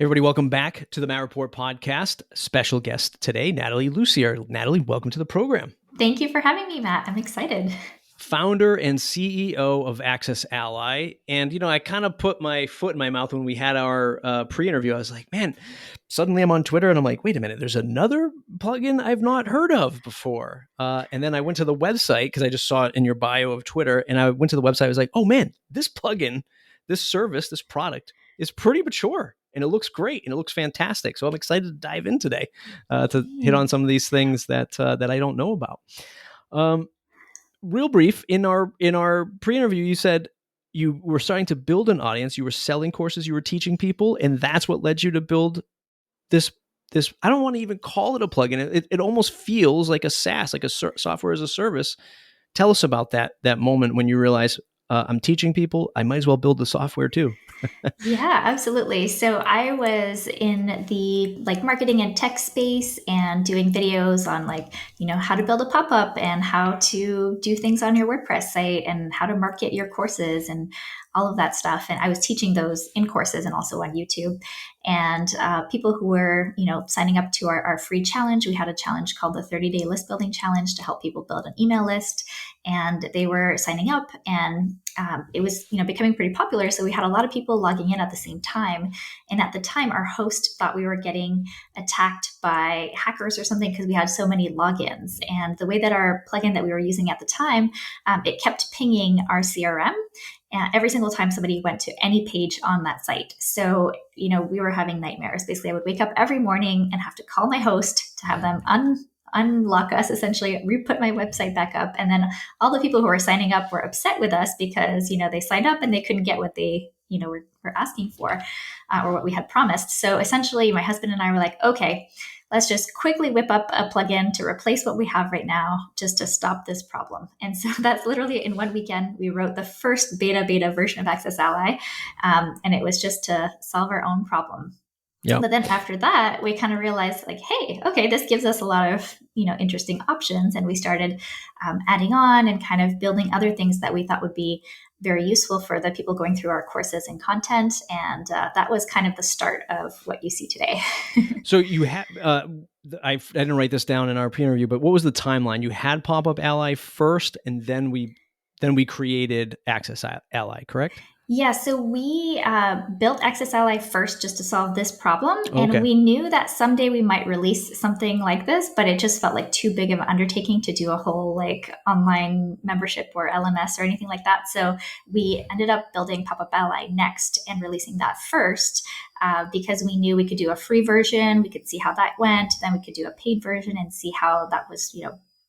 Everybody, welcome back to the Matt Report podcast. Special guest today, Nathalie Lussier. Nathalie, welcome to the program. Thank you for having me, Matt. I'm excited. Founder and CEO of AccessAlly. And, I kind of put my foot in my mouth when we had our pre-interview. I was like, man, suddenly I'm on Twitter and I'm like, wait a minute, there's another plugin I've not heard of before. And then I went to the website because I just saw it in your bio of Twitter. And I went to the website. I was like, oh man, this plugin, this service, this product is pretty mature. And it looks great and it looks fantastic. So I'm excited to dive in today to hit on some of these things that I don't know about. Real brief, in our pre-interview, you said you were starting to build an audience. You were selling courses, you were teaching people, and that's what led you to build this. I don't want to even call it a plugin. It almost feels like a SaaS, like a software as a service. Tell us about that moment when you realize I'm teaching people. I might as well build the software too. Yeah, absolutely. So I was in the marketing and tech space and doing videos on how to build a pop-up and how to do things on your WordPress site and how to market your courses and all of that stuff. And I was teaching those in courses and also on YouTube. And people who were, signing up to our free challenge, we had a challenge called the 30-day list building challenge to help people build an email list. And they were signing up and it was, becoming pretty popular. So we had a lot of people logging in at the same time. And at the time, our host thought we were getting attacked by hackers or something because we had so many logins. And the way that our plugin that we were using at the time, it kept pinging our CRM every single time somebody went to any page on that site. So, we were having nightmares. Basically, I would wake up every morning and have to call my host to have them unlock us, essentially re-put my website back up. And then all the people who were signing up were upset with us because, they signed up and they couldn't get what they, were asking for or what we had promised. So essentially my husband and I were like, okay, let's just quickly whip up a plugin to replace what we have right now just to stop this problem. And so that's literally in one weekend, we wrote the first beta version of AccessAlly. And it was just to solve our own problem. Yep. But then after that, we kind of realized hey, okay, this gives us a lot of, interesting options. And we started adding on and kind of building other things that we thought would be very useful for the people going through our courses and content. And that was kind of the start of what you see today. So you had, I didn't write this down in our pre-interview, but what was the timeline? You had Pop-Up Ally first, and then we created AccessAlly, correct? Yeah, so we built AccessAlly first just to solve this problem. And we knew that someday we might release something like this, but it just felt like too big of an undertaking to do a whole online membership or LMS or anything like that. So we ended up building Pop-Up Ally next and releasing that first because we knew we could do a free version. We could see how that went. Then we could do a paid version and see how that was,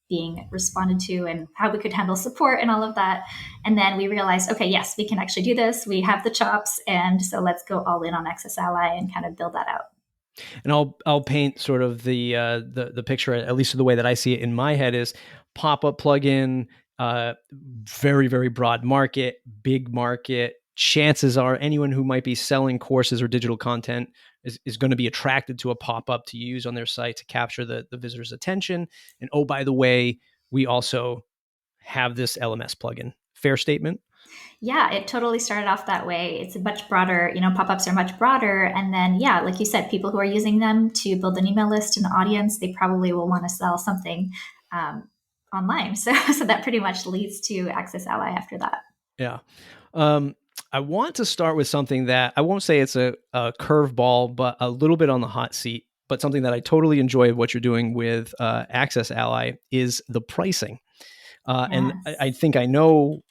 being responded to and how we could handle support and all of that. And then we realized, okay, yes, we can actually do this. We have the chops. And so let's go all in on AccessAlly and kind of build that out. And I'll paint sort of the picture, at least the way that I see it in my head, is pop-up plugin, very, very broad market, big market. Chances are anyone who might be selling courses or digital content is going to be attracted to a pop-up to use on their site to capture the visitor's attention. And oh, by the way, we also have this LMS plugin. Fair statement? Yeah, it totally started off that way. It's a much broader, pop-ups are much broader. And then, yeah, like you said, people who are using them to build an email list and audience, they probably will want to sell something online. So that pretty much leads to AccessAlly after that. Yeah. I want to start with something that I won't say it's a curveball, but a little bit on the hot seat, but something that I totally enjoy what you're doing with AccessAlly is the pricing. Yes. And I think I know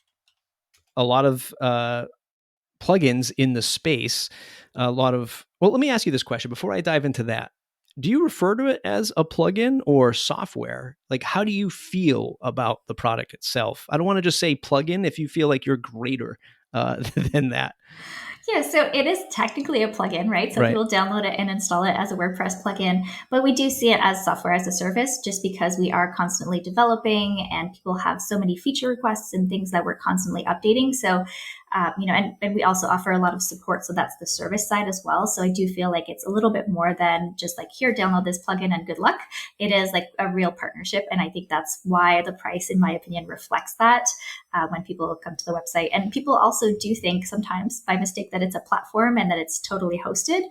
a lot of plugins in the space, let me ask you this question before I dive into that. Do you refer to it as a plugin or software? How do you feel about the product itself? I don't want to just say plugin if you feel like you're greater than that. Yeah, so it is technically a plugin, right? So people download it and install it as a WordPress plugin, but we do see it as software as a service just because we are constantly developing and people have so many feature requests and things that we're constantly updating. So and we also offer a lot of support. So that's the service side as well. So I do feel like it's a little bit more than just like, here, download this plugin and good luck. It is like a real partnership. And I think that's why the price, in my opinion, reflects that when people come to the website. And people also do think sometimes by mistake that it's a platform and that it's totally hosted.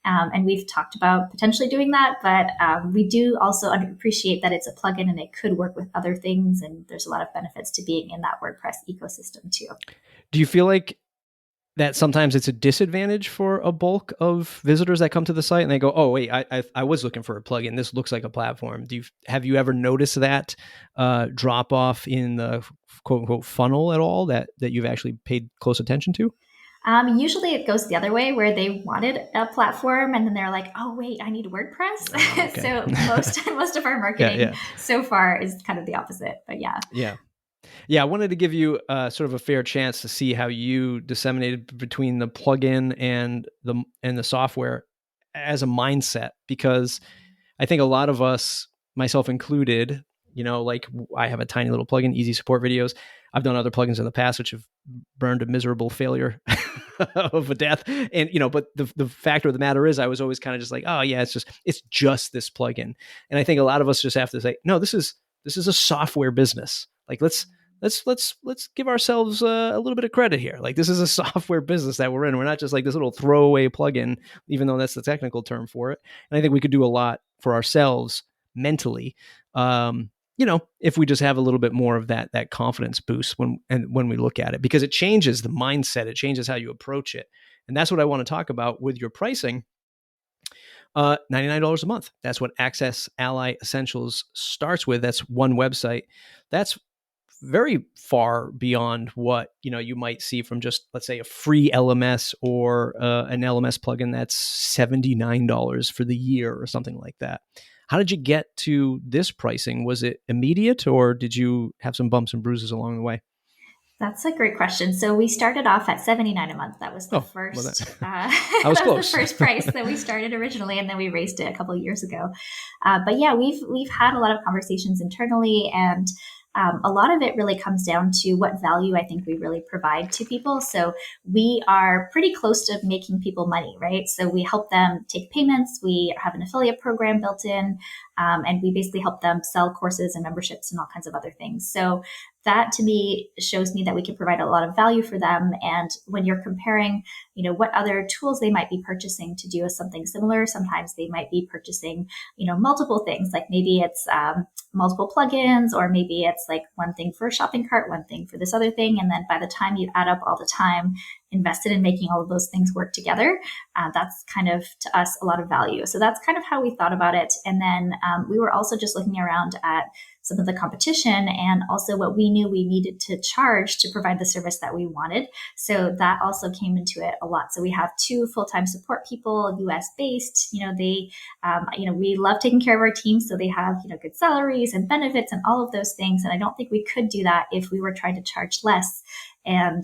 And we've talked about potentially doing that, but we do also appreciate that it's a plugin and it could work with other things. And there's a lot of benefits to being in that WordPress ecosystem too. Do you feel like that sometimes it's a disadvantage for a bulk of visitors that come to the site and they go, oh, wait, I was looking for a plugin. This looks like a platform. Have you ever noticed that drop off in the quote unquote funnel at all that you've actually paid close attention to? Usually it goes the other way where they wanted a platform and then they're like, oh, wait, I need WordPress. Oh, okay. So most of our marketing so far is kind of the opposite, but yeah. Yeah, I wanted to give you sort of a fair chance to see how you disseminated between the plugin and the software as a mindset, because I think a lot of us, myself included, like I have a tiny little plugin, Easy Support Videos. I've done other plugins in the past which have burned a miserable failure of a death. And, but the fact of the matter is I was always kind of just like, oh yeah, it's just this plugin. And I think a lot of us just have to say, no, this is a software business. Like let's give ourselves a little bit of credit here. Like this is a software business that we're in. We're not just like this little throwaway plugin, even though that's the technical term for it. And I think we could do a lot for ourselves mentally, if we just have a little bit more of that confidence boost when we look at it, because it changes the mindset, it changes how you approach it. And that's what I want to talk about with your pricing. $99 a month. That's what AccessAlly Essentials starts with. That's one website. That's very far beyond what you might see from just, let's say, a free LMS or an LMS plugin that's $79 for the year or something like that. How did you get to this pricing? Was it immediate, or did you have some bumps and bruises along the way? That's a great question. So we started off at $79 a month. That was the first. I was close. The first price that we started originally, and then we raised it a couple of years ago. But yeah, we've had a lot of conversations internally, and a lot of it really comes down to what value I think we really provide to people. So we are pretty close to making people money, right? So we help them take payments. We have an affiliate program built in, and we basically help them sell courses and memberships and all kinds of other things. So that to me shows me that we can provide a lot of value for them. And when you're comparing, what other tools they might be purchasing to do something similar, sometimes they might be purchasing, multiple things. Like maybe it's multiple plugins, or maybe it's like one thing for a shopping cart, one thing for this other thing. And then by the time you add up all the time invested in making all of those things work together, that's kind of, to us, a lot of value. So that's kind of how we thought about it. And then we were also just looking around at some of the competition and also what we knew we needed to charge to provide the service that we wanted. So that also came into it a lot. So we have 2 full-time support people, US based. We love taking care of our team. So they have, good salaries and benefits and all of those things. And I don't think we could do that if we were trying to charge less and,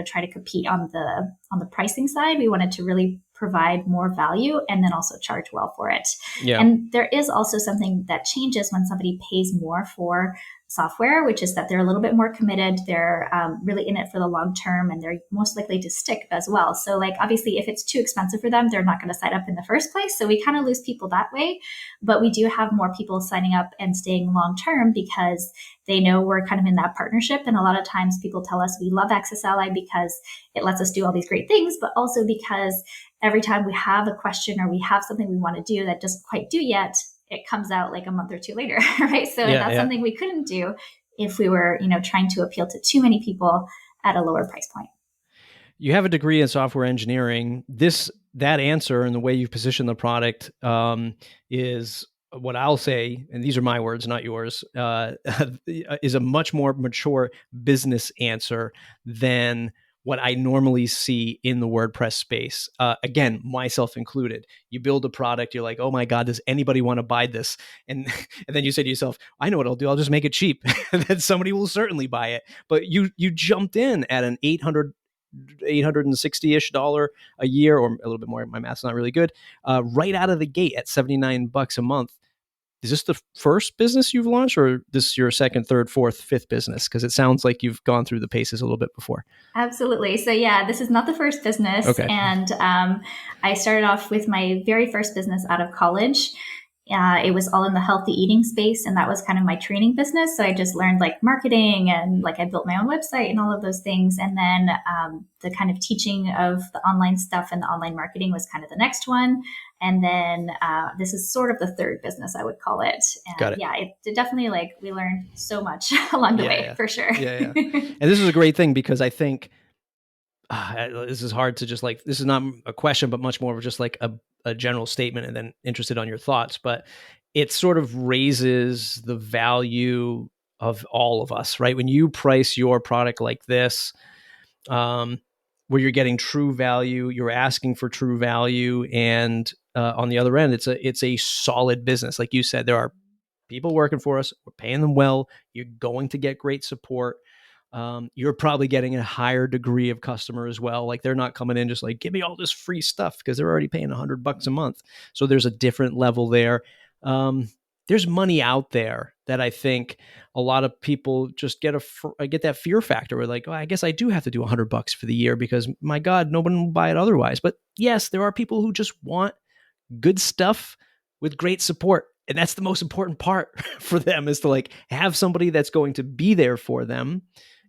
try to compete on the pricing side. We wanted to really provide more value and then also charge well for it. Yeah. And there is also something that changes when somebody pays more for software, which is that they're a little bit more committed. They're really in it for the long term, and they're most likely to stick as well. So like, obviously, if it's too expensive for them, they're not going to sign up in the first place. So we kind of lose people that way. But we do have more people signing up and staying long term because they know we're kind of in that partnership. And a lot of times people tell us we love AccessAlly because it lets us do all these great things, but also because every time we have a question or we have something we want to do that doesn't quite do yet, it comes out like a month or 2 later, right? So that's something we couldn't do if we were, trying to appeal to too many people at a lower price point. You have a degree in software engineering. That answer and the way you've positioned the product is what I'll say, and these are my words, not yours, is a much more mature business answer than what I normally see in the WordPress space. Again, myself included. You build a product, you're like, oh my God, does anybody want to buy this? And then you say to yourself, I know what I'll do. I'll just make it cheap. And then somebody will certainly buy it. But you jumped in at an $860-ish a year, or a little bit more. My math's not really good. Right out of the gate at $79 a month. is this the first business you've launched, or this is your second, third, fourth, fifth business? Because it sounds like you've gone through the paces a little bit before. Absolutely. So yeah, this is not the first business, Okay. and I started off with my very first business out of college. It was all in the healthy eating space, and that was kind of my training business. So I just learned like marketing, and like I built my own website and all of those things. And then the kind of teaching of the online stuff and the online marketing was kind of the next one. And then this is sort of the third business, I would call it. Got And it. yeah, it definitely, like, we learned so much along the way, Yeah. for sure. Yeah. And this is a great thing, because I think this is hard to just like, this is not a question, but much more of just like a general statement, and then interested on your thoughts. But it sort of raises the value of all of us, right? When you price your product like this, where you're getting true value, you're asking for true value, and on the other end, it's a solid business. Like you said, there are people working for us. We're paying them well. You're going to get great support. You're probably getting a higher degree of customer as well. Like, they're not coming in just like, give me all this free stuff, because they're already paying $100 a month. So there's a different level there. There's money out there that I think a lot of people just get that fear factor where like, oh, I guess I do have to do $100 for the year, because my God, no one will buy it otherwise. But yes, there are people who just want good stuff with great support. And that's the most important part for them, is to like have somebody that's going to be there for them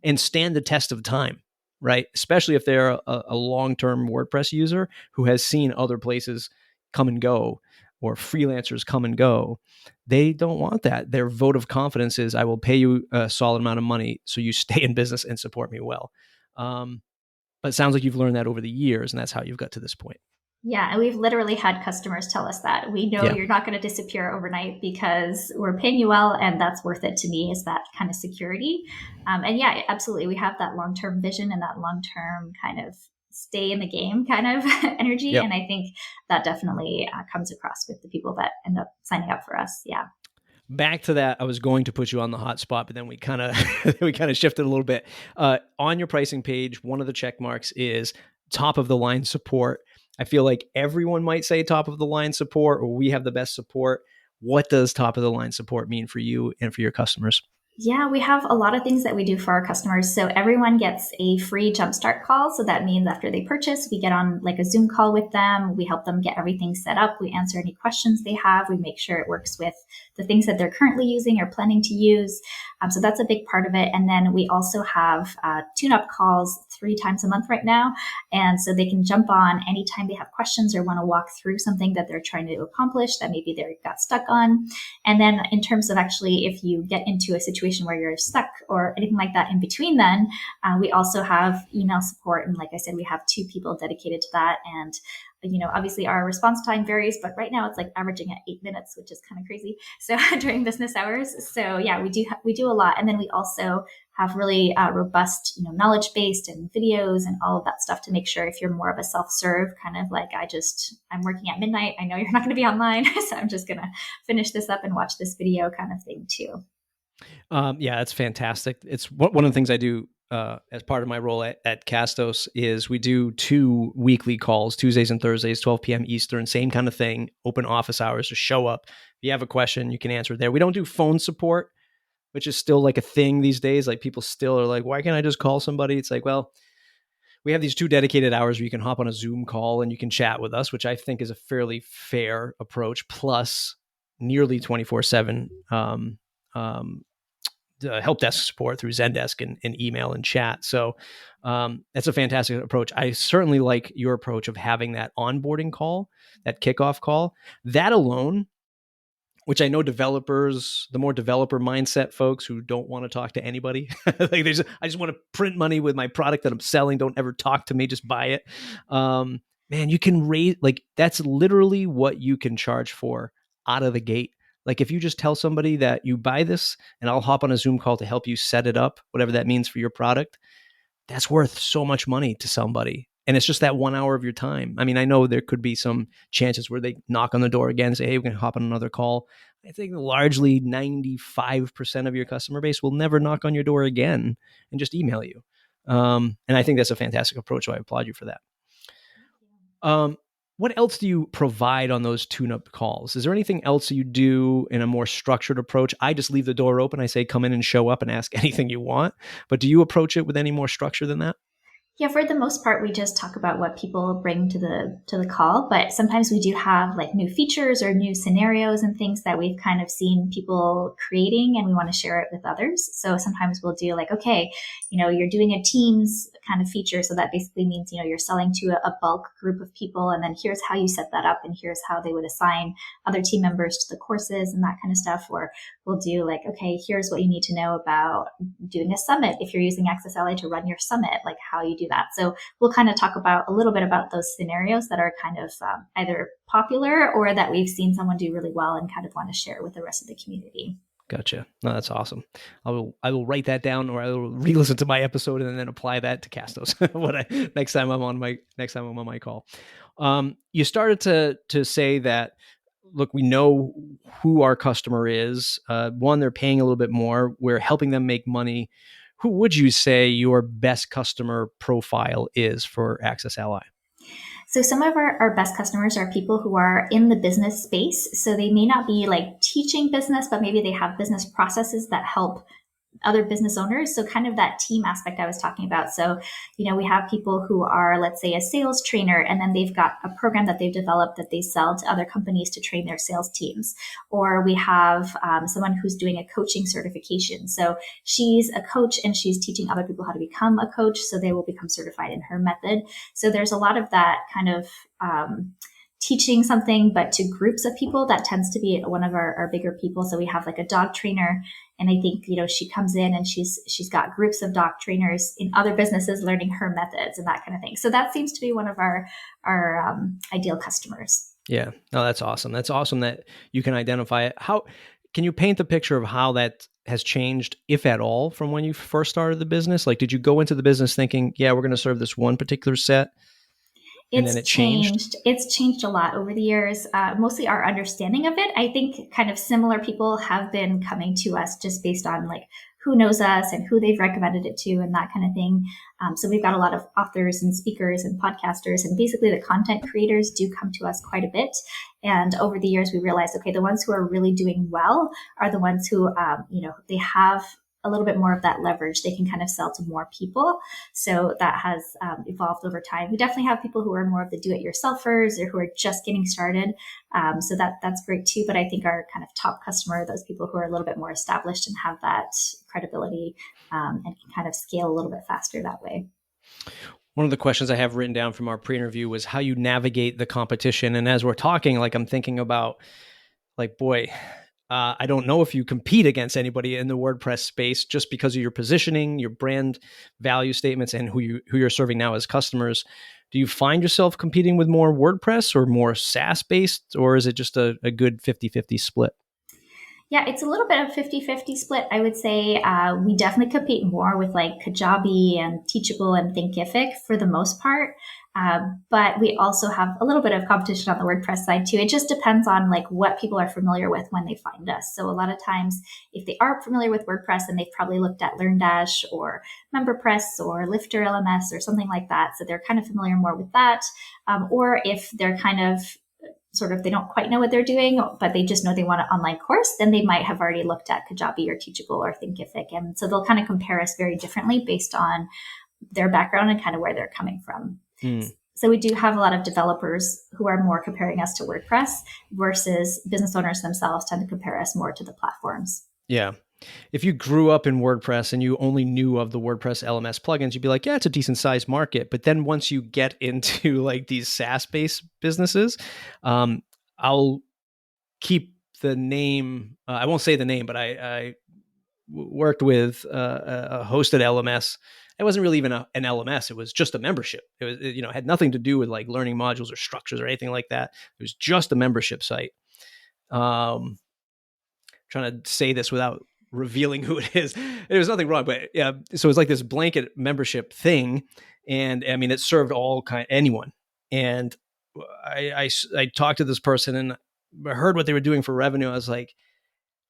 and stand the test of time, right? Especially if they're a long-term WordPress user who has seen other places come and go, or freelancers come and go. They don't want that. Their vote of confidence is, I will pay you a solid amount of money so you stay in business and support me well. But it sounds like you've learned that over the years, and that's how you've got to this point. Yeah, and we've literally had customers tell us that. We know Yeah. you're not going to disappear overnight because we're paying you well, and that's worth it to me, is that kind of security. And yeah, absolutely. We have that long term vision and that long term kind of stay in the game kind of energy. Yep. And I think that definitely comes across with the people that end up signing up for us. Yeah. Back to that, I was going to put you on the hot spot, but then we kind of shifted a little bit. On your pricing page, one of the check marks is top of the line support. I feel like everyone might say top of the line support, or we have the best support. What does top of the line support mean for you and for your customers? Yeah, we have a lot of things that we do for our customers. So everyone gets a free jumpstart call. So that means after they purchase, we get on like a Zoom call with them. We help them get everything set up. We answer any questions they have. We make sure it works with the things that they're currently using or planning to use. So that's a big part of it. And then we also have tune-up calls 3 times a month right now. And so they can jump on anytime they have questions or want to walk through something that they're trying to accomplish that maybe they got stuck on. And then in terms of actually, if you get into a situation where you're stuck or anything like that in between, then we also have email support. And like I said, we have 2 people dedicated to that. And obviously our response time varies, but right now it's like averaging at 8 minutes, which is kind of crazy. So during business hours. So yeah, we do a lot. And then we also have really robust, knowledge based and videos and all of that stuff to make sure if you're more of a self-serve kind of like, I'm working at midnight. I know you're not going to be online. So I'm just going to finish this up and watch this video kind of thing too. Yeah, that's fantastic. It's one of the things I do as part of my role at Castos is we do 2 weekly calls, Tuesdays and Thursdays, 12 p.m. Eastern, same kind of thing, open office hours to show up. If you have a question, you can answer it there. We don't do phone support, which is still like a thing these days. Like, people still are like, why can't I just call somebody? It's like, well, we have these 2 dedicated hours where you can hop on a Zoom call and you can chat with us, which I think is a fairly fair approach, plus nearly 24/7 help desk support through Zendesk and email and chat. So that's a fantastic approach. I certainly like your approach of having that onboarding call, that kickoff call. That alone, which I know developers, the more developer mindset folks who don't want to talk to anybody, like I just want to print money with my product that I'm selling. Don't ever talk to me, just buy it. Man, you can raise, like, that's literally what you can charge for out of the gate. Like, if you just tell somebody that you buy this and I'll hop on a Zoom call to help you set it up, whatever that means for your product, that's worth so much money to somebody. And it's just that 1 hour of your time. I mean, I know there could be some chances where they knock on the door again and say, hey, we can hop on another call. I think largely 95% of your customer base will never knock on your door again and just email you. And I think that's a fantastic approach. So I applaud you for that. what else do you provide on those tune-up calls? Is there anything else you do in a more structured approach? I just leave the door open. I say, come in and show up and ask anything you want. But do you approach it with any more structure than that? Yeah, for the most part, we just talk about what people bring to the call. But sometimes we do have like new features or new scenarios and things that we've kind of seen people creating, and we want to share it with others. So sometimes we'll do like, okay, you're doing a Teams kind of feature, so that basically means you're selling to a bulk group of people, and then here's how you set that up, and here's how they would assign other team members to the courses and that kind of stuff. Or we'll do like, okay, here's what you need to know about doing a summit if you're using AccessAlly to run your summit, like how you do that. So we'll kind of talk about a little bit about those scenarios that are kind of either popular or that we've seen someone do really well and kind of want to share with the rest of the community. Gotcha. No, that's awesome. I will write that down, or I will re-listen to my episode and then apply that to Castos next time I'm on my call. You started to say that, look, we know who our customer is. One, they're paying a little bit more. We're helping them make money. Who would you say your best customer profile is for AccessAlly? So some of our best customers are people who are in the business space. So they may not be like teaching business, but maybe they have business processes that help other business owners. So kind of that team aspect I was talking about. So, we have people who are, let's say, a sales trainer, and then they've got a program that they've developed that they sell to other companies to train their sales teams. Or we have someone who's doing a coaching certification. So she's a coach and she's teaching other people how to become a coach, so they will become certified in her method. So there's a lot of that kind of teaching something, but to groups of people. That tends to be one of our bigger people. So we have like a dog trainer, and I think, she comes in and she's got groups of dog trainers in other businesses learning her methods and that kind of thing. So that seems to be one of our ideal customers. Yeah, no, that's awesome. That's awesome that you can identify it. How can you paint the picture of how that has changed, if at all, from when you first started the business? Like, did you go into the business thinking, yeah, we're going to serve this one particular set? And then it changed. It's changed a lot over the years. Mostly our understanding of it. I think kind of similar people have been coming to us just based on like who knows us and who they've recommended it to and that kind of thing. So we've got a lot of authors and speakers and podcasters, and basically the content creators do come to us quite a bit. And over the years, we realized, okay, the ones who are really doing well are the ones who, they have a little bit more of that leverage. They can kind of sell to more people. So that has evolved over time. We definitely have people who are more of the do-it-yourselfers or who are just getting started. So that's great too. But I think our kind of top customer are those people who are a little bit more established and have that credibility and can kind of scale a little bit faster that way. One of the questions I have written down from our pre-interview was how you navigate the competition. And as we're talking, like I'm thinking about, like, boy, I don't know if you compete against anybody in the WordPress space just because of your positioning, your brand value statements, and who you're serving now as customers. Do you find yourself competing with more WordPress or more SaaS based, or is it just a good 50-50 split? Yeah, it's a little bit of 50-50 split. I would say we definitely compete more with like Kajabi and Teachable and Thinkific for the most part. But we also have a little bit of competition on the WordPress side too. It just depends on like what people are familiar with when they find us. So a lot of times, if they are familiar with WordPress, then they've probably looked at LearnDash or MemberPress or Lifter LMS or something like that. So they're kind of familiar more with that. Or if they're kind of they don't quite know what they're doing, but they just know they want an online course, then they might have already looked at Kajabi or Teachable or Thinkific. And so they'll kind of compare us very differently based on their background and kind of where they're coming from. So we do have a lot of developers who are more comparing us to WordPress versus business owners themselves tend to compare us more to the platforms. Yeah. If you grew up in WordPress and you only knew of the WordPress LMS plugins, you'd be like, yeah, it's a decent sized market. But then once you get into like these SaaS based businesses, I'll keep the name. I won't say the name, but I worked with a hosted LMS. It wasn't really even an LMS. It was just a membership. It was, it had nothing to do with like learning modules or structures or anything like that. It was just a membership site. Trying to say this without revealing who it is. There's nothing wrong, but yeah. So it's like this blanket membership thing. And I mean, it served anyone. And I talked to this person and I heard what they were doing for revenue. I was like,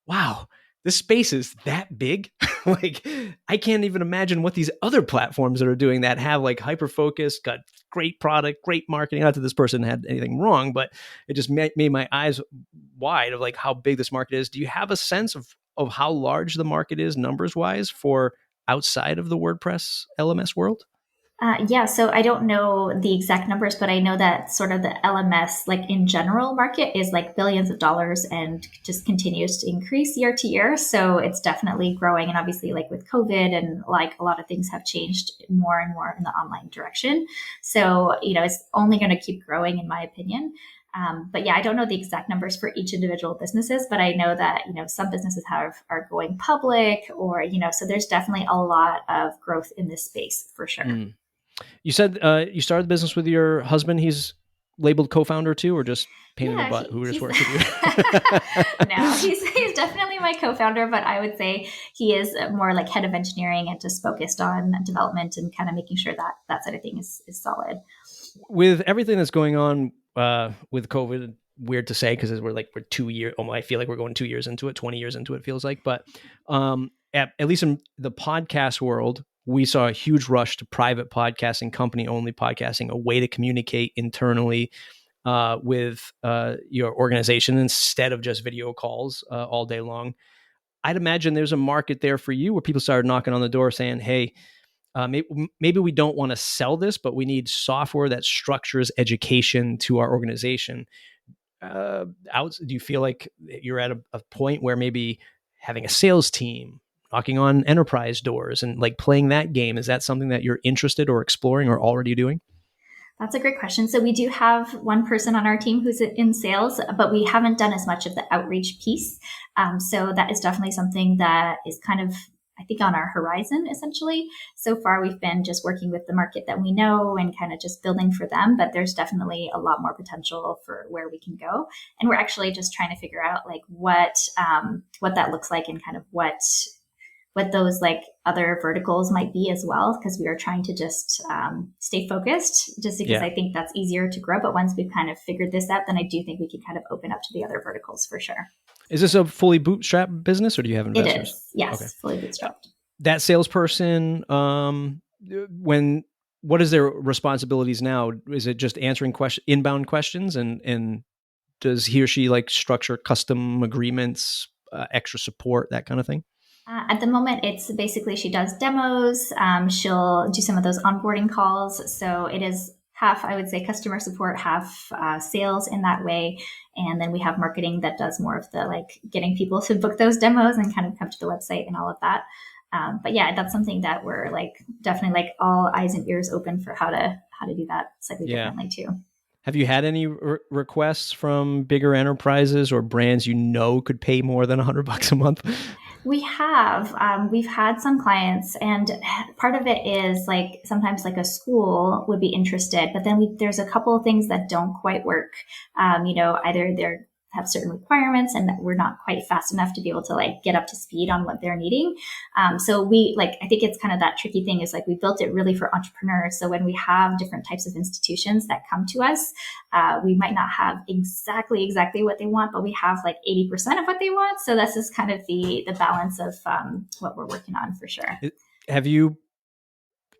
wow, this space is that big. Like, I can't even imagine what these other platforms that are doing that have like hyper focus, got great product, great marketing. Not that this person had anything wrong, but it just made my eyes wide of like how big this market is. Do you have a sense of how large the market is numbers wise for outside of the WordPress LMS world? Yeah, so I don't know the exact numbers, but I know that sort of the LMS, like in general market, is like billions of dollars and just continues to increase year to year. So it's definitely growing. And obviously, like with COVID and like a lot of things have changed more and more in the online direction. So, it's only going to keep growing, in my opinion. But yeah, I don't know the exact numbers for each individual businesses, but I know that, some businesses are going public or, so there's definitely a lot of growth in this space for sure. Mm. You said you started the business with your husband. He's labeled co-founder too, or just pain in the butt who just works with you? No, he's definitely my co-founder, but I would say he is more like head of engineering and just focused on development and kind of making sure that that side of thing is solid. With everything that's going on with COVID, weird to say because we're 2 years. I feel like we're going 2 years into it, 20 years into it feels like. But at least in the podcast world, we saw a huge rush to private podcasting, company only podcasting, a way to communicate internally with your organization instead of just video calls all day long. I'd imagine there's a market there for you where people started knocking on the door saying, hey, maybe we don't want to sell this, but we need software that structures education to our organization. Do you feel like you're at a point where maybe having a sales team, knocking on enterprise doors and like playing that game, is that something that you're interested or exploring or already doing? That's a great question. So we do have one person on our team who's in sales, but we haven't done as much of the outreach piece. So that is definitely something that is kind of, I think, on our horizon, essentially. So far, we've been just working with the market that we know and kind of just building for them. But there's definitely a lot more potential for where we can go. And we're actually just trying to figure out like what that looks like and kind of what those like other verticals might be as well, because we are trying to just stay focused just because I think that's easier to grow. But once we've kind of figured this out, then I do think we can kind of open up to the other verticals for sure. Is this a fully bootstrapped business or do you have investors? It is. Yes. Okay. Fully bootstrapped. That salesperson, what is their responsibilities now? Is it just answering inbound questions and does he or she like structure custom agreements, extra support, that kind of thing? At the moment, it's basically she does demos. She'll do some of those onboarding calls. So it is half, I would say, customer support, half sales in that way. And then we have marketing that does more of the like getting people to book those demos and kind of come to the website and all of that. But yeah, that's something that we're like definitely like all eyes and ears open for how to do that slightly differently too. Have you had any requests from bigger enterprises or brands could pay more than $100 a month? We have. We've had some clients, and part of it is like sometimes like a school would be interested, but then there's a couple of things that don't quite work. Either they have certain requirements and that we're not quite fast enough to be able to like get up to speed on what they're needing. So I think it's kind of that tricky thing is like we built it really for entrepreneurs. So when we have different types of institutions that come to us, we might not have exactly what they want, but we have like 80% of what they want. So this is kind of the balance of what we're working on for sure. Have you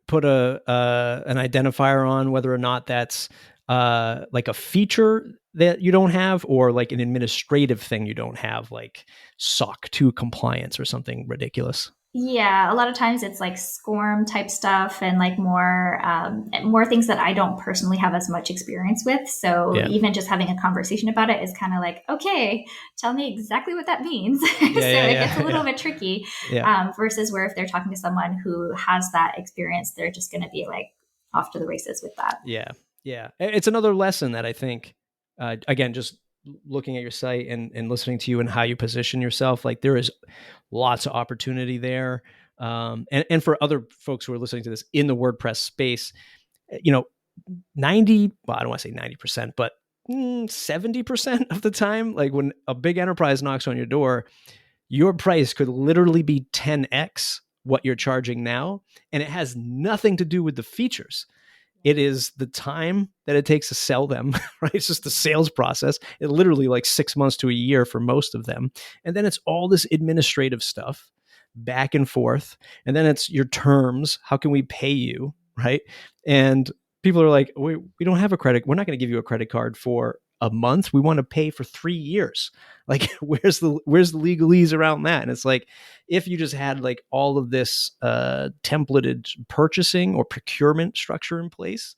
put an identifier on whether or not that's like a feature that you don't have or like an administrative thing you don't have, like SOC 2 compliance or something ridiculous? Yeah, a lot of times it's like SCORM type stuff and like more things that I don't personally have as much experience with. So even just having a conversation about it is kind of like, okay, tell me exactly what that means. It gets a little bit tricky versus where if they're talking to someone who has that experience, they're just going to be like off to the races with that. Yeah. It's another lesson that I think, again, just looking at your site and listening to you and how you position yourself, like there is lots of opportunity there. And for other folks who are listening to this in the WordPress space, 90, well, I don't want to say 90%, but 70% of the time, like when a big enterprise knocks on your door, your price could literally be 10x what you're charging now. And it has nothing to do with the features. It is the time that it takes to sell them, right? It's just the sales process. It literally like 6 months to a year for most of them. And then it's all this administrative stuff back and forth. And then it's your terms. How can we pay you? Right. And people are like, we don't have a credit. We're not going to give you a credit card for a month. We want to pay for 3 years. Like, where's the legalese around that? And it's like, if you just had like all of this templated purchasing or procurement structure in place,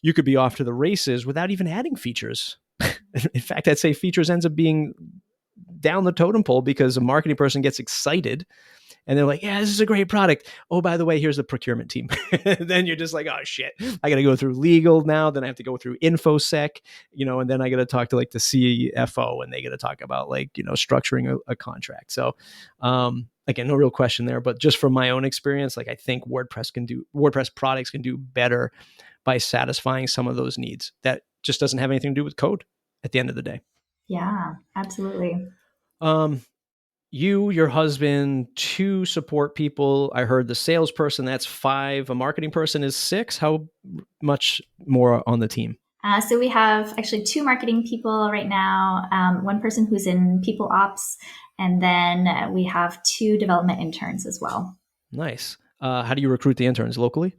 you could be off to the races without even adding features. In fact, I'd say features ends up being down the totem pole because a marketing person gets excited and they're like, yeah, this is a great product. Oh, by the way, here's the procurement team. Then you're just like, oh shit, I got to go through legal now. Then I have to go through InfoSec, and then I got to talk to like the CFO and they got to talk about like, structuring a contract. So, again, no real question there, but just from my own experience, like I think WordPress products can do better by satisfying some of those needs. That just doesn't have anything to do with code at the end of the day. Yeah, absolutely. You, your husband, 2 support people. I heard the salesperson, that's 5. A marketing person is 6. How much more on the team? So we have actually 2 marketing people right now, one person who's in people ops, and then we have 2 development interns as well. Nice. How do you recruit the interns locally?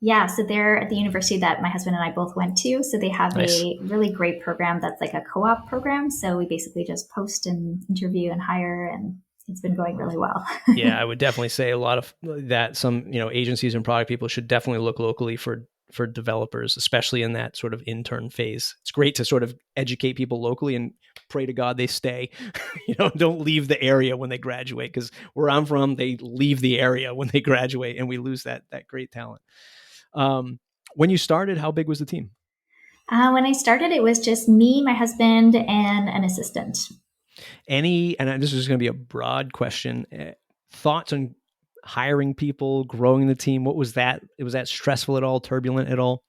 Yeah, so they're at the university that my husband and I both went to. So they have Nice. a really great program that's like a co-op program. So we basically just post and interview and hire, and it's been going really well. Yeah, I would definitely say a lot of that. Some agencies and product people should definitely look locally for developers, especially in that sort of intern phase. It's great to sort of educate people locally and pray to God they stay. Don't leave the area when they graduate, because where I'm from, they leave the area when they graduate, and we lose that great talent. When you started, how big was the team? When I started, it was just me, my husband, and an assistant. And this is going to be a broad question, thoughts on hiring people, growing the team? What was that? Was that stressful at all, turbulent at all?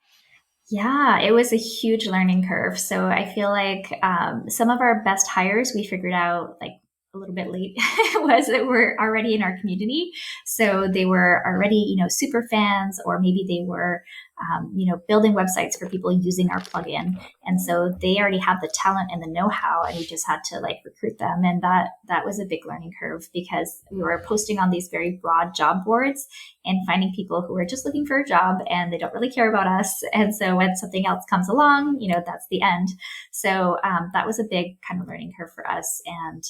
Yeah, it was a huge learning curve. So I feel like some of our best hires we figured out like a little bit late was that we're already in our community. So they were already, super fans, or maybe they were, building websites for people using our plugin. And so they already have the talent and the know-how, and we just had to like recruit them. And that was a big learning curve, because we were posting on these very broad job boards and finding people who are just looking for a job and they don't really care about us. And so when something else comes along, that's the end. So that was a big kind of learning curve for us. And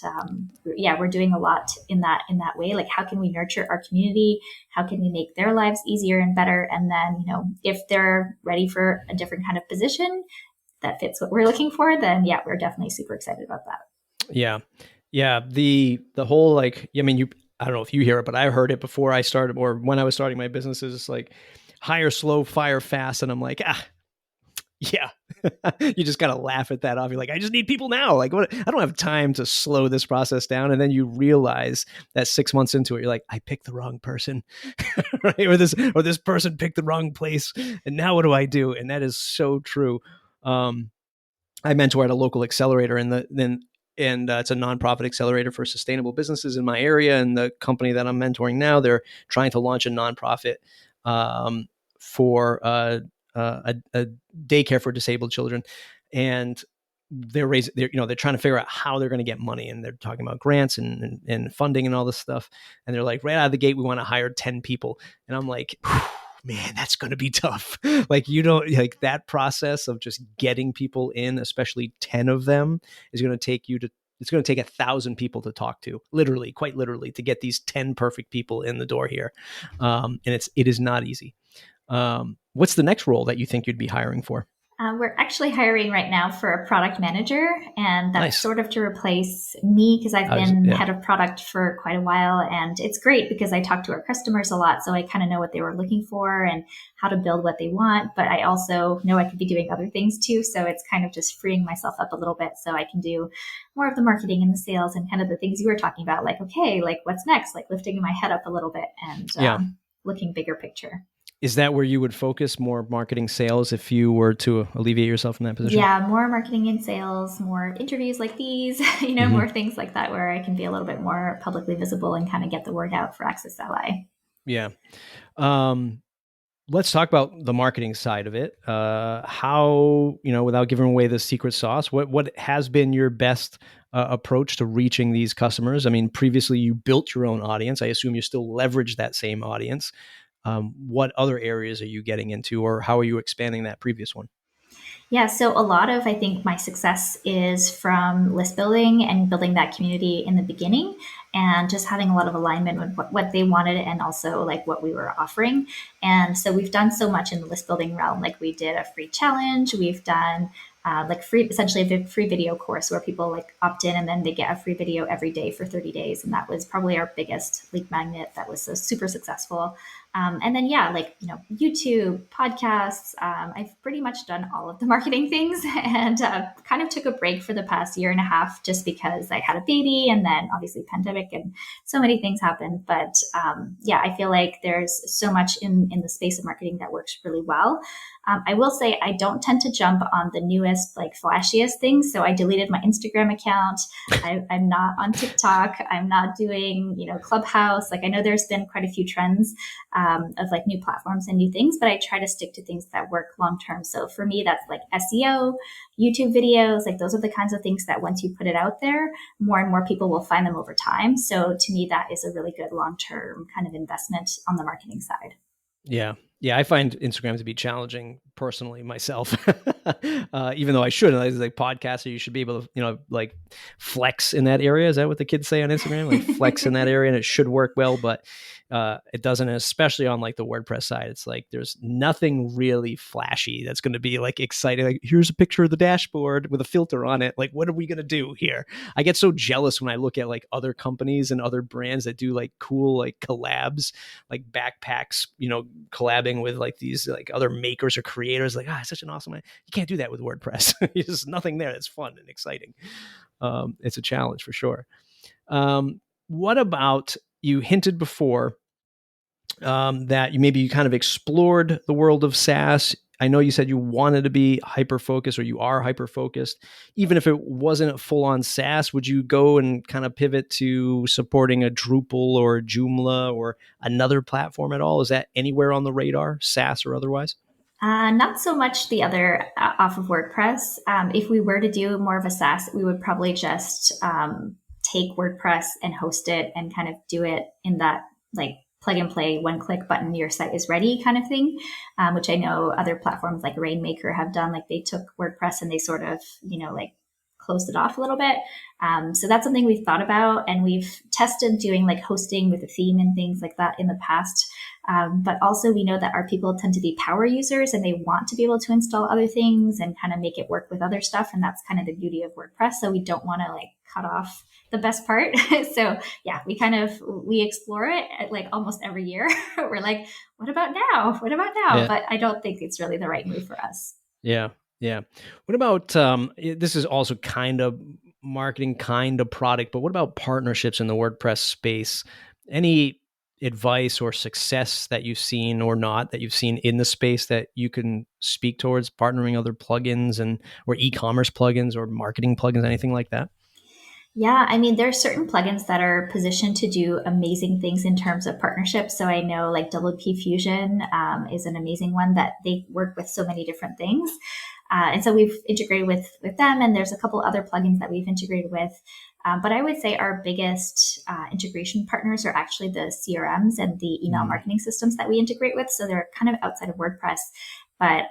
yeah, we're doing a lot in that way. Like, how can we nurture our community? How can we make their lives easier and better? And then, if they're ready for a different kind of position that fits what we're looking for, then yeah, we're definitely super excited about that. Yeah. Yeah. The whole, like, I don't know if you hear it, but I heard it before I started, or when I was starting my businesses, like hire slow, fire fast. And I'm like, yeah, you just got to laugh at that off. You're like, I just need people now. Like, what? I don't have time to slow this process down. And then you realize that 6 months into it, you're like, I picked the wrong person, right? Or this person picked the wrong place. And now what do I do? And that is so true. I mentor at a local accelerator, and it's a nonprofit accelerator for sustainable businesses in my area. And the company that I'm mentoring now, they're trying to launch a nonprofit for a daycare for disabled children, and they're trying to figure out how they're going to get money, and they're talking about grants and funding and all this stuff. And they're like, right out of the gate, we want to hire 10 people. And I'm like, man, that's going to be tough. Like, like that process of just getting people in, especially 10 of them, is going to take it's going to take 1,000 people to talk to, quite literally, to get these 10 perfect people in the door here. And it is not easy. What's the next role that you think you'd be hiring for? We're actually hiring right now for a product manager, and that's Nice. Sort of to replace me, because I've been head of product for quite a while. And it's great because I talk to our customers a lot, so I kind of know what they were looking for and how to build what they want. But I also know I could be doing other things too. So it's kind of just freeing myself up a little bit so I can do more of the marketing and the sales and kind of the things you were talking about. Like, okay, like what's next? Like lifting my head up a little bit and looking bigger picture. Is that where you would focus more marketing sales if you were to alleviate yourself from that position? Yeah, more marketing and sales, more interviews like these, more things like that, where I can be a little bit more publicly visible and kind of get the word out for AccessAlly. Yeah. Let's talk about the marketing side of it. How, without giving away the secret sauce, what has been your best approach to reaching these customers? I mean, previously you built your own audience. I assume you still leverage that same audience. What other areas are you getting into, or how are you expanding that previous one? Yeah, so a lot of I think my success is from list building and building that community in the beginning and just having a lot of alignment with what they wanted and also like what we were offering. And so we've done so much in the list building realm. Like we did a free challenge, we've done like free, essentially a free video course where people like opt in and then they get a free video every day for 30 days. And that was probably our biggest lead magnet that was so super successful. And then, yeah, like, YouTube, podcasts. I've pretty much done all of the marketing things and kind of took a break for the past year and a half just because I had a baby and then obviously pandemic and so many things happened. But yeah, I feel like there's so much in the space of marketing that works really well. I will say I don't tend to jump on the newest, like flashiest things. So I deleted my Instagram account. I'm not on TikTok. I'm not doing, Clubhouse. Like I know there's been quite a few trends of like new platforms and new things, but I try to stick to things that work long term. So for me, that's like SEO, YouTube videos, like those are the kinds of things that once you put it out there, more and more people will find them over time. So to me, that is a really good long term kind of investment on the marketing side. Yeah. Yeah, I find Instagram to be challenging personally myself. Even though I should, as a podcaster, you should be able to, like flex in that area. Is that what the kids say on Instagram? Like flex in that area, and it should work well, but it doesn't. Especially on like the WordPress side, it's like there's nothing really flashy that's going to be like exciting. Like here's a picture of the dashboard with a filter on it. Like what are we going to do here? I get so jealous when I look at like other companies and other brands that do like cool like collabs, like backpacks, collabing with like these like other makers or creators. Like, it's such an awesome idea. You can't do that with WordPress. There's nothing there that's fun and exciting. It's a challenge for sure. What about, you hinted before that you kind of explored the world of SaaS. I know you said you wanted to be hyper focused, or you are hyper focused. Even if it wasn't full on SaaS, would you go and kind of pivot to supporting a Drupal or a Joomla or another platform at all? Is that anywhere on the radar, SaaS or otherwise? Not so much the other off of WordPress. If we were to do more of a SaaS, we would probably just take WordPress and host it and kind of do it in that like plug and play, one click button, your site is ready kind of thing, which I know other platforms like Rainmaker have done. Like they took WordPress and they sort of, like closed it off a little bit. So that's something we've thought about, and we've tested doing like hosting with a theme and things like that in the past. But also we know that our people tend to be power users and they want to be able to install other things and kind of make it work with other stuff. And that's kind of the beauty of WordPress. So we don't want to like cut off the best part. So yeah, we explore it at like almost every year. We're like, what about now? What about now? Yeah. But I don't think it's really the right move for us. Yeah. Yeah. What about, this is also kind of marketing, kind of product, but what about partnerships in the WordPress space? Any advice or success that you've seen or not that you've seen in the space that you can speak towards partnering other plugins or e-commerce plugins or marketing plugins, anything like that? Yeah, I mean, there are certain plugins that are positioned to do amazing things in terms of partnerships. So I know like WP Fusion is an amazing one that they work with so many different things. And so we've integrated with them, and there's a couple other plugins that we've integrated with. But I would say our biggest integration partners are actually the CRMs and the email marketing systems that we integrate with. So they're kind of outside of WordPress, but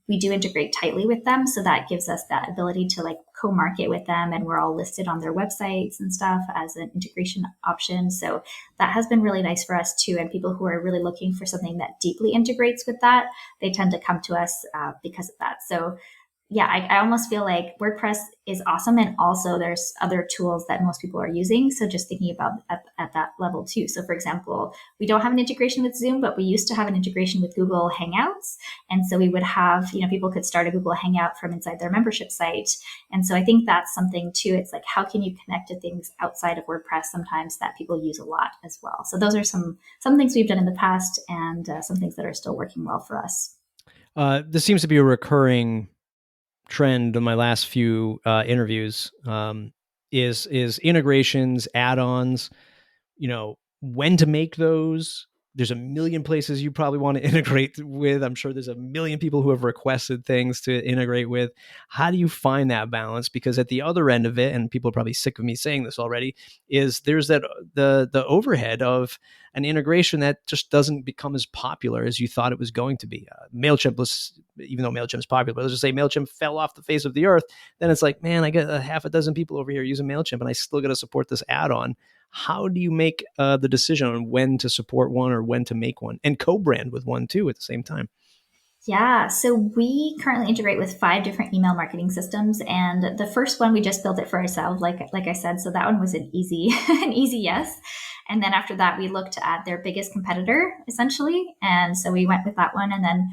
we do integrate tightly with them. So that gives us that ability to like co-market with them, and we're all listed on their websites and stuff as an integration option. So that has been really nice for us too. And people who are really looking for something that deeply integrates with that, they tend to come to us because of that. So yeah, I almost feel like WordPress is awesome. And also there's other tools that most people are using. So just thinking about at that level too. So for example, we don't have an integration with Zoom, but we used to have an integration with Google Hangouts. And so we would have, people could start a Google Hangout from inside their membership site. And so I think that's something too. It's like, how can you connect to things outside of WordPress sometimes that people use a lot as well? So those are some things we've done in the past, and some things that are still working well for us. This seems to be a recurring trend in my last few interviews, is integrations, add-ons, when to make those, There's a million places you probably want to integrate with. I'm sure there's a million people who have requested things to integrate with. How do you find that balance? Because at the other end of it, and people are probably sick of me saying this already, is there's that the overhead of an integration that just doesn't become as popular as you thought it was going to be. MailChimp was, even though MailChimp's popular, but let's just say MailChimp fell off the face of the earth. Then it's like, man, I got a half a dozen people over here using MailChimp and I still got to support this add-on. How do you make the decision on when to support one or when to make one and co-brand with one too at the same time? Yeah, so we currently integrate with 5 different email marketing systems, and the first one we just built it for ourselves, like I said. So that one was an easy an easy yes. And then after that, we looked at their biggest competitor essentially, and so we went with that one. And then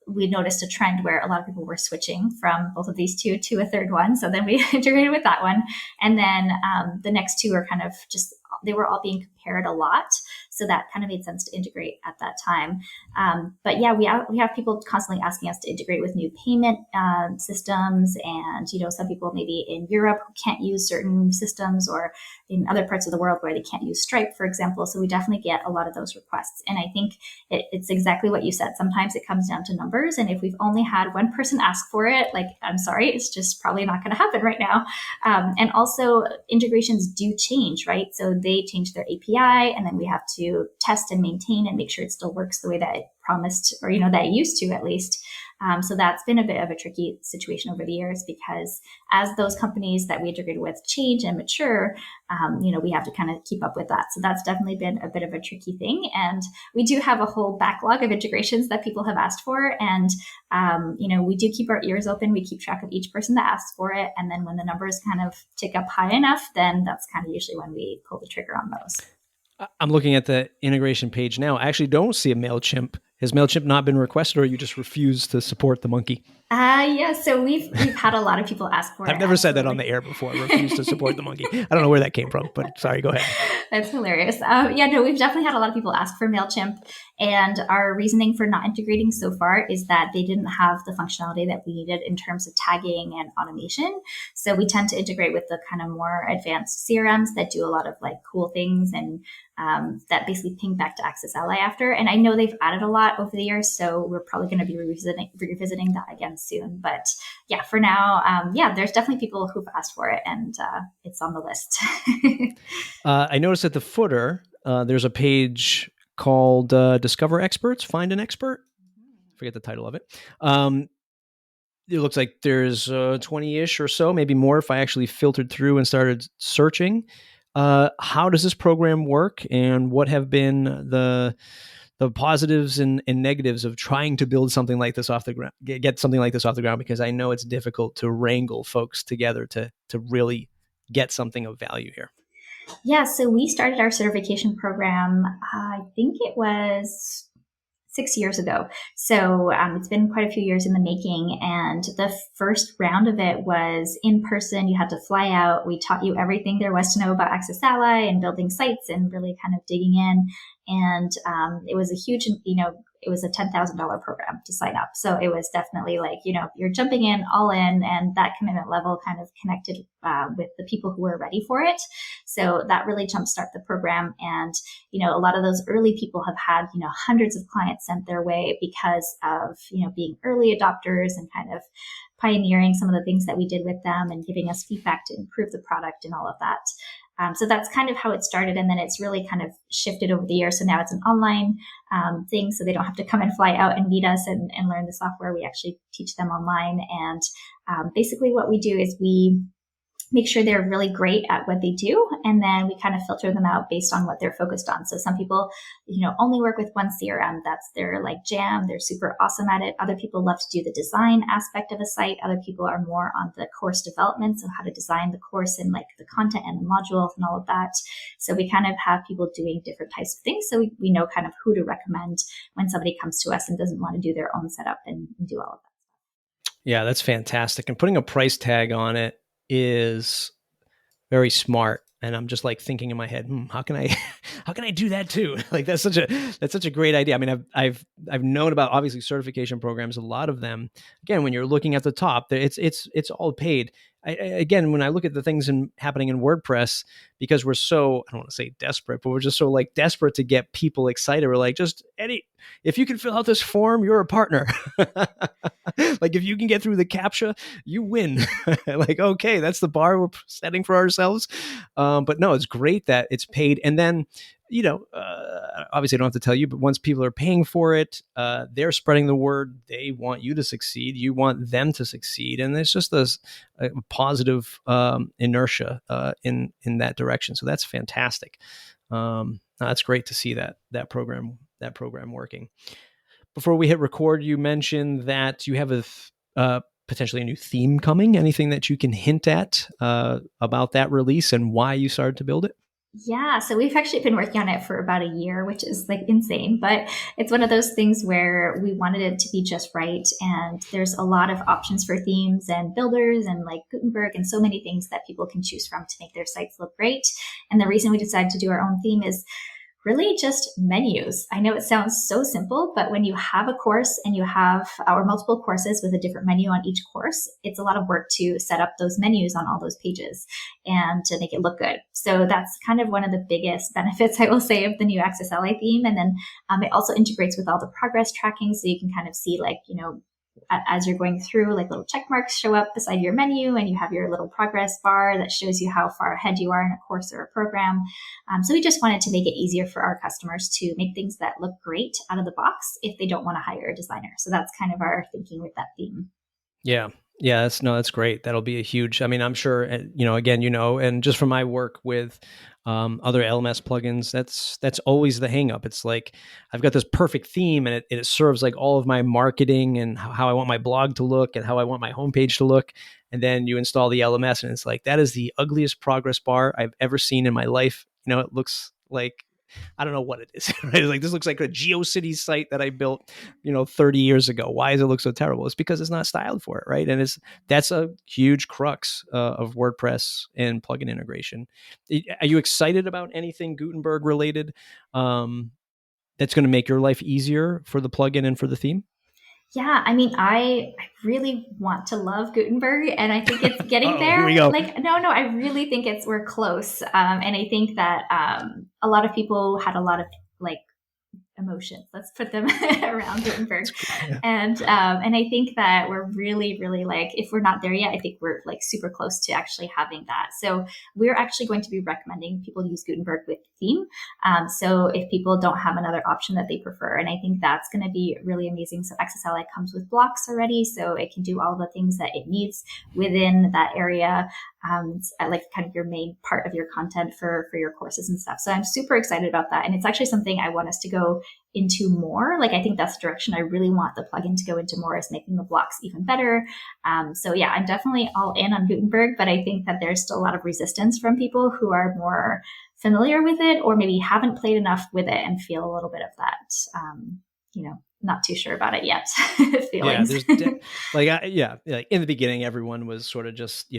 we noticed a trend where a lot of people were switching from both of these two to a third one. So then we integrated with that one. And then the next two are kind of just, they were all being compared a lot. So that kind of made sense to integrate at that time. But yeah, we have people constantly asking us to integrate with new payment systems. And, some people maybe in Europe who can't use certain systems, or in other parts of the world where they can't use Stripe, for example. So we definitely get a lot of those requests. And I think it's exactly what you said. Sometimes it comes down to numbers. And if we've only had one person ask for it, like, I'm sorry, it's just probably not going to happen right now. And also integrations do change, right? So they change their API, and then we have to test and maintain and make sure it still works the way that it promised, or, that it used to at least. So that's been a bit of a tricky situation over the years, because as those companies that we integrated with change and mature, we have to kind of keep up with that. So that's definitely been a bit of a tricky thing. And we do have a whole backlog of integrations that people have asked for. And, we do keep our ears open. We keep track of each person that asks for it. And then when the numbers kind of tick up high enough, then that's kind of usually when we pull the trigger on those. I'm looking at the integration page now. I actually don't see a MailChimp. Has MailChimp not been requested, or you just refuse to support the monkey? Yeah, so we've had a lot of people ask for it. I've never said that on the air before, refuse to support the monkey. I don't know where that came from, but sorry, go ahead. That's hilarious. We've definitely had a lot of people ask for MailChimp, and our reasoning for not integrating so far is that they didn't have the functionality that we needed in terms of tagging and automation. So we tend to integrate with the kind of more advanced CRMs that do a lot of like cool things, and that basically ping back to AccessAlly after. And I know they've added a lot over the years, so we're probably going to be revisiting that again soon. But yeah, for now, there's definitely people who've asked for it, and it's on the list. I noticed at the footer, there's a page called Discover Experts, Find an Expert. I forget the title of it. It looks like there's 20-ish or so, maybe more if I actually filtered through and started searching. How does this program work, and what have been the positives and negatives of trying to build something like this off the ground, get something like this off the ground? Because I know it's difficult to wrangle folks together to really get something of value here. Yeah, so we started our certification program, I think it was 6 years ago. So it's been quite a few years in the making. And the first round of it was in person. You had to fly out. We taught you everything there was to know about AccessAlly and building sites and really kind of digging in. And it was a huge, it was a $10,000 program to sign up. So it was definitely like, you're jumping in all in, and that commitment level kind of connected with the people who were ready for it. So that really jumpstarted the program. And, a lot of those early people have had, hundreds of clients sent their way because of, being early adopters and kind of pioneering some of the things that we did with them and giving us feedback to improve the product and all of that. So that's kind of how it started. And then it's really kind of shifted over the years. So now it's an online thing. So they don't have to come and fly out and meet us and learn the software. We actually teach them online. And basically what we do is we make sure they're really great at what they do. And then we kind of filter them out based on what they're focused on. So some people, only work with one CRM. That's their like jam. They're super awesome at it. Other people love to do the design aspect of a site. Other people are more on the course development. So how to design the course and like the content and the modules and all of that. So we kind of have people doing different types of things. So we know kind of who to recommend when somebody comes to us and doesn't want to do their own setup and do all of that. Yeah, that's fantastic. And putting a price tag on it is very smart. And I'm just like thinking in my head, how can I how can I do that too? Like that's such a great idea. I mean, I've known about obviously certification programs. A lot of them, again, when you're looking at the top, it's all paid. Again, when I look at the things happening in WordPress, because we're so, I don't want to say desperate, but we're just so like desperate to get people excited. We're like, just Eddie, if you can fill out this form, you're a partner. Like if you can get through the CAPTCHA, you win. Like, okay, that's the bar we're setting for ourselves. But no, it's great that it's paid. And then, obviously I don't have to tell you, but once people are paying for it, they're spreading the word. They want you to succeed. You want them to succeed. And it's just a positive inertia in that direction. So that's fantastic. That's great to see that program working. Before we hit record, you mentioned that you have potentially a new theme coming. Anything that you can hint at about that release and why you started to build it? Yeah, so we've actually been working on it for about a year, which is like insane, but it's one of those things where we wanted it to be just right. And there's a lot of options for themes and builders and like Gutenberg and so many things that people can choose from to make their sites look great. And the reason we decided to do our own theme is really just menus. I know it sounds so simple, but when you have a course and you have or multiple courses with a different menu on each course, it's a lot of work to set up those menus on all those pages and to make it look good. So that's kind of one of the biggest benefits, I will say, of the new AccessAlly theme. And then it also integrates with all the progress tracking. So you can kind of see like, as you're going through, like little check marks show up beside your menu, and you have your little progress bar that shows you how far ahead you are in a course or a program. So we just wanted to make it easier for our customers to make things that look great out of the box if they don't want to hire a designer. So that's kind of our thinking with that theme. Yeah. Yeah, that's great. That'll be a huge, I mean, I'm sure, again, and just from my work with other LMS plugins, that's always the hang up. It's like, I've got this perfect theme and it serves like all of my marketing and how I want my blog to look and how I want my homepage to look. And then you install the LMS and it's like, that is the ugliest progress bar I've ever seen in my life. It looks like, I don't know what it is. Right? Like, this looks like a GeoCities site that I built, 30 years ago. Why does it look so terrible? It's because it's not styled for it, right? And that's a huge crux of WordPress and plugin integration. Are you excited about anything Gutenberg related that's going to make your life easier for the plugin and for the theme? Yeah, I mean, I really want to love Gutenberg, and I think it's getting there. Here we go. Like, no, I really think we're close, and I think that a lot of people had a lot of like emotions. Let's put them around Gutenberg. Yeah. And I think that we're really, really like, if we're not there yet, I think we're like super close to actually having that. So we're actually going to be recommending people use Gutenberg with theme. So if people don't have another option that they prefer, and I think that's going to be really amazing. So AccessAlly comes with blocks already, so it can do all the things that it needs within that area. It's like kind of your main part of your content for your courses and stuff. So I'm super excited about that. And it's actually something I want us to go into more. Like, I think that's the direction I really want the plugin to go into more, is making the blocks even better. So yeah, I'm definitely all in on Gutenberg, but I think that there's still a lot of resistance from people who are more familiar with it, or maybe haven't played enough with it and feel a little bit of that, not too sure about it yet. Feelings. Yeah, like in the beginning, everyone was sort of just,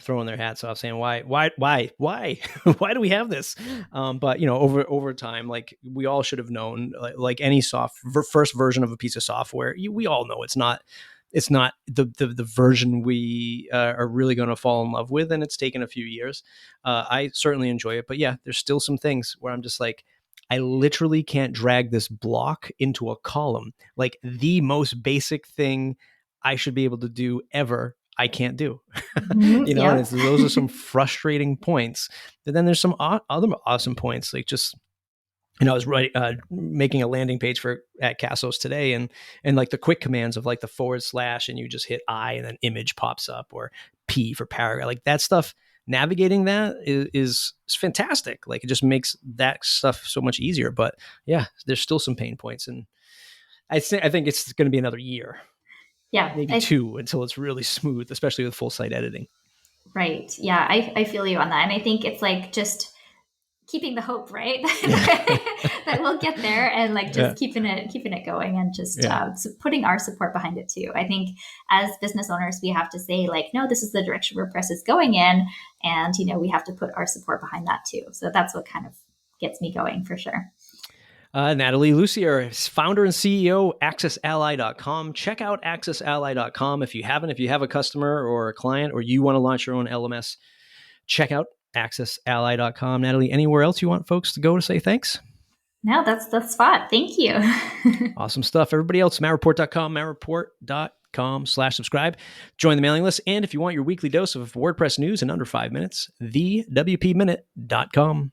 throwing their hats off, saying, why, why do we have this? But over time, like, we all should have known, like any first version of a piece of software, we all know it's not the version we are really going to fall in love with, and it's taken a few years. I certainly enjoy it, but yeah, there's still some things where I'm just like, I literally can't drag this block into a column. Like, the most basic thing I should be able to do ever, I can't do. Mm-hmm, and those are some frustrating points. But then there's some other awesome points, like just, I was making a landing page at Cassos today, and like the quick commands of like the / and you just hit I and then image pops up, or P for paragraph, like that stuff. Navigating that is fantastic. Like, it just makes that stuff so much easier. But yeah, there's still some pain points, and I think it's going to be another year, maybe 2, until it's really smooth, especially with full site editing. Right. Yeah, I feel you on that, and I think it's like just keeping the hope, right? That we'll get there, and like just keeping it going, and just putting our support behind it too. I think as business owners, we have to say like, no, this is the direction WordPress is going in, and we have to put our support behind that too. So that's what kind of gets me going for sure. Nathalie Lussier, founder and CEO, AccessAlly.com. Check out AccessAlly.com if you haven't. If you have a customer or a client or you want to launch your own LMS, check out AccessAlly.com. Nathalie, anywhere else you want folks to go to say thanks? No, that's the spot. Thank you. Awesome stuff. Everybody else, mattreport.com, mattreport.com/subscribe. Join the mailing list. And if you want your weekly dose of WordPress news in under 5 minutes, thewpminute.com.